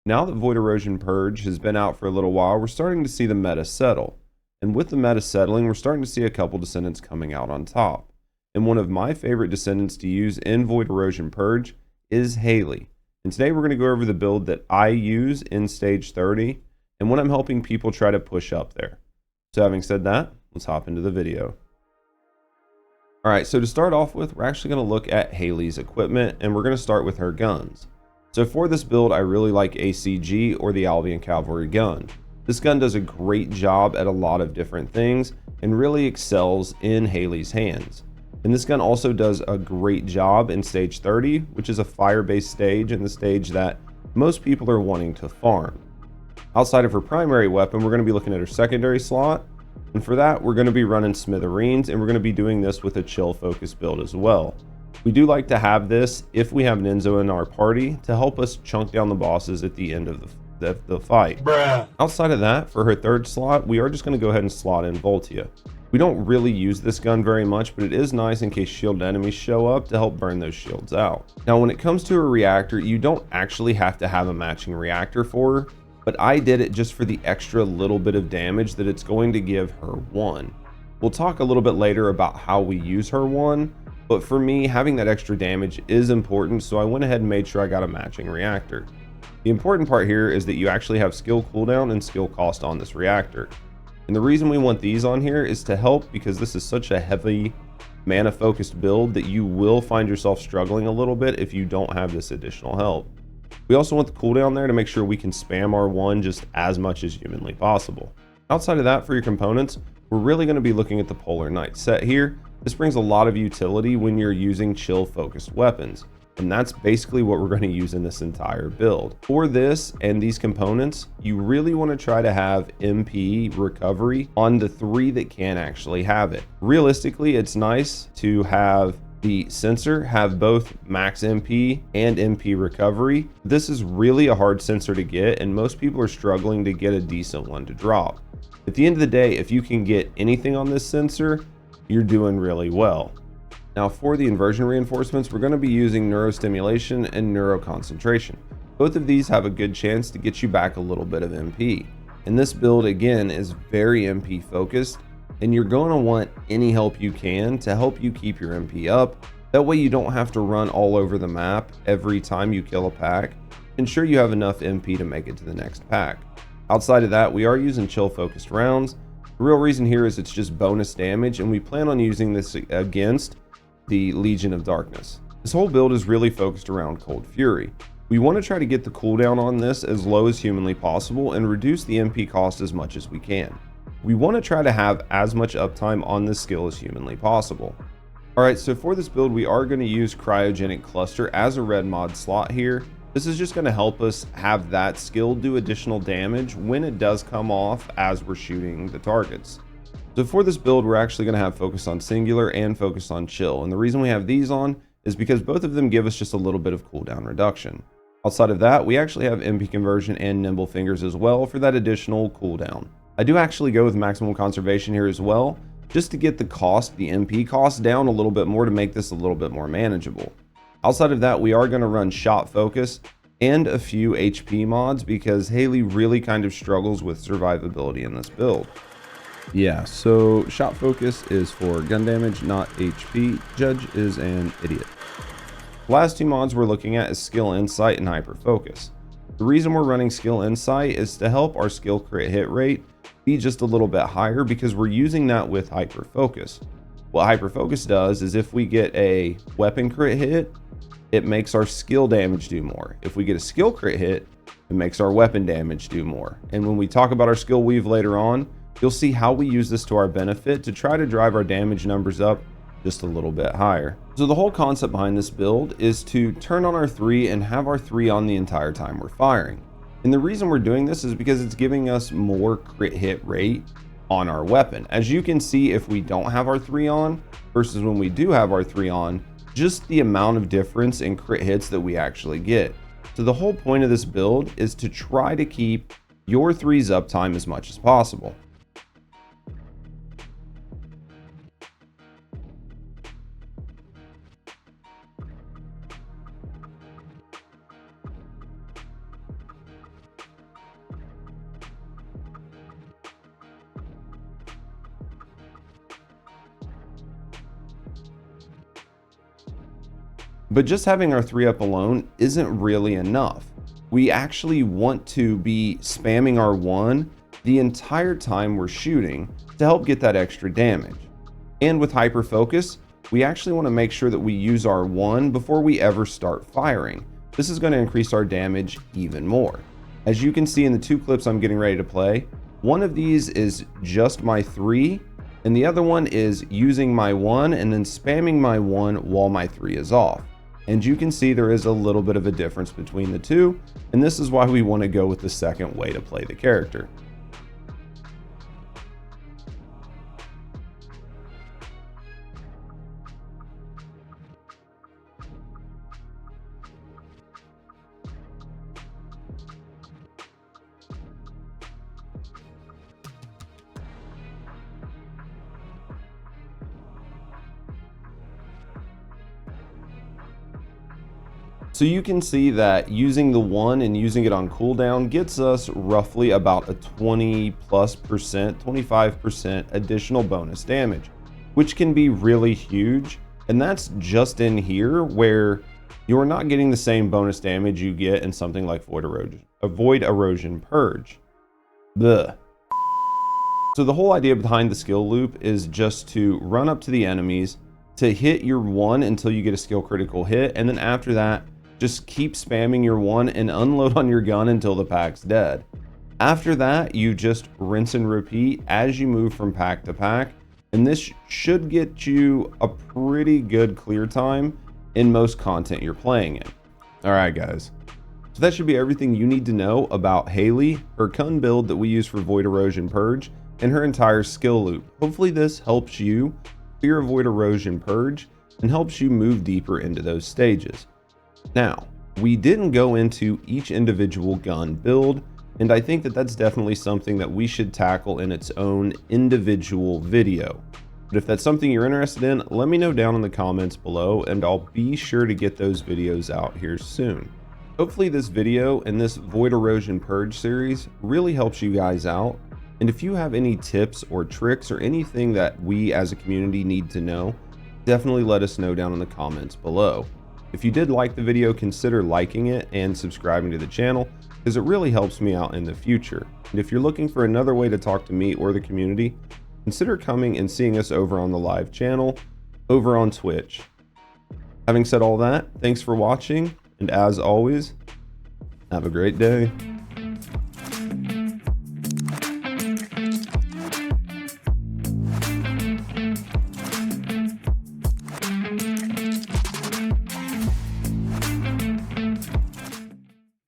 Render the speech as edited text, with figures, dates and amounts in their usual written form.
Now that Void Erosion Purge has been out for a little while, we're starting to see the meta settle. And with the meta settling, we're starting to see a couple Descendants coming out on top. And one of my favorite Descendants to use in Void Erosion Purge is Hailey. And today we're going to go over the build that I use in stage 30 and when I'm helping people try to push up there. So having said that, let's hop into the video. Alright, so to start off with, we're actually going to look at Hailey's equipment and we're going to start with her guns. So for this build, I really like ACG or the Albion Cavalry gun. This gun does a great job at a lot of different things and really excels in Hailey's hands. And this gun also does a great job in stage 30, which is a fire-based stage and the stage that most people are wanting to farm. Outside of her primary weapon, we're going to be looking at her secondary slot. And for that, we're going to be running Smithereens, and we're going to be doing this with a chill focus build as well. We do like to have this if we have an Enzo in our party to help us chunk down the bosses at the end of the fight. Bruh. Outside of that, for her third slot, we are just going to go ahead and slot in Voltia. We don't really use this gun very much, but it is nice in case shielded enemies show up to help burn those shields out. Now, when it comes to a reactor, you don't actually have to have a matching reactor for her, but I did it just for the extra little bit of damage that it's going to give her one. We'll talk a little bit later about how we use her one, but for me, having that extra damage is important, so I went ahead and made sure I got a matching reactor. The important part here is that you actually have skill cooldown and skill cost on this reactor. And the reason we want these on here is to help because this is such a heavy mana focused build that you will find yourself struggling a little bit if you don't have this additional help. We also want the cooldown there to make sure we can spam R1 just as much as humanly possible. Outside of that, for your components, we're really going to be looking at the Polar Knight set here. This brings a lot of utility when you're using chill focused weapons. And that's basically what we're going to use in this entire build. For this and these components, you really want to try to have MP recovery on the three that can actually have it. Realistically, it's nice to have the sensor have both max MP and MP recovery. This is really a hard sensor to get, and most people are struggling to get a decent one to drop. At the end of the day, if you can get anything on this sensor, you're doing really well. Now for the Inversion Reinforcements, we're going to be using Neurostimulation and Neuroconcentration. Both of these have a good chance to get you back a little bit of MP. And this build again is very MP focused, and you're going to want any help you can to help you keep your MP up. That way you don't have to run all over the map every time you kill a pack. Ensure you have enough MP to make it to the next pack. Outside of that, we are using chill focused rounds. The real reason here is it's just bonus damage, and we plan on using this against the Legion of Darkness. This whole build is really focused around Cold Fury. We want to try to get the cooldown on this as low as humanly possible and reduce the MP cost as much as we can. We want to try to have as much uptime on this skill as humanly possible. Alright, so for this build we are going to use Cryogenic Cluster as a red mod slot here. This is just going to help us have that skill do additional damage when it does come off as we're shooting the targets. So for this build, we're actually going to have focus on singular and focus on chill. And the reason we have these on is because both of them give us just a little bit of cooldown reduction. Outside of that, we actually have MP conversion and nimble fingers as well for that additional cooldown. I do actually go with maximum conservation here as well, just to get the cost, the MP cost down a little bit more to make this a little bit more manageable. Outside of that, we are going to run shot focus and a few HP mods because Hailey really kind of struggles with survivability in this build. Yeah, so shot focus is for gun damage, not HP. Judge is an idiot. The last two mods we're looking at is skill insight and hyper focus. The reason we're running skill insight is to help our skill crit hit rate be just a little bit higher because we're using that with hyper focus. What hyper focus does is if we get a weapon crit hit, it makes our skill damage do more. If we get a skill crit hit, it makes our weapon damage do more. And when we talk about our skill weave later on, you'll see how we use this to our benefit to try to drive our damage numbers up just a little bit higher. So the whole concept behind this build is to turn on our 3 and have our 3 on the entire time we're firing. And the reason we're doing this is because it's giving us more crit hit rate on our weapon. As you can see, if we don't have our 3 on versus when we do have our 3 on, just the amount of difference in crit hits that we actually get. So the whole point of this build is to try to keep your 3's uptime as much as possible. But just having our 3-up alone isn't really enough. We actually want to be spamming our 1 the entire time we're shooting to help get that extra damage. And with hyper focus, we actually want to make sure that we use our 1 before we ever start firing. This is going to increase our damage even more. As you can see in the 2 clips I'm getting ready to play, one of these is just my 3, and the other one is using my 1 and then spamming my 1 while my 3 is off. And you can see there is a little bit of a difference between the 2, and this is why we want to go with the second way to play the character. So you can see that using the 1 and using it on cooldown gets us roughly about a 20+%, 25% additional bonus damage, which can be really huge. And that's just in here where you're not getting the same bonus damage you get in something like Void Erosion Purge. Blech. So the whole idea behind the skill loop is just to run up to the enemies, to hit your 1 until you get a skill critical hit, and then after that, just keep spamming your 1 and unload on your gun until the pack's dead. After that, you just rinse and repeat as you move from pack to pack, and this should get you a pretty good clear time in most content you're playing in. Alright guys, so that should be everything you need to know about Hailey, her Kun build that we use for Void Erosion Purge, and her entire skill loop. Hopefully this helps you clear Void Erosion Purge and helps you move deeper into those stages. Now, we didn't go into each individual gun build, and I think that that's definitely something that we should tackle in its own individual video. But if that's something you're interested in, let me know down in the comments below, and I'll be sure to get those videos out here soon. Hopefully this video and this Void Erosion Purge series really helps you guys out, and if you have any tips or tricks or anything that we as a community need to know, definitely let us know down in the comments below. If you did like the video, consider liking it and subscribing to the channel, because it really helps me out in the future. And if you're looking for another way to talk to me or the community, consider coming and seeing us over on the live channel, over on Twitch. Having said all that, thanks for watching, and as always, have a great day.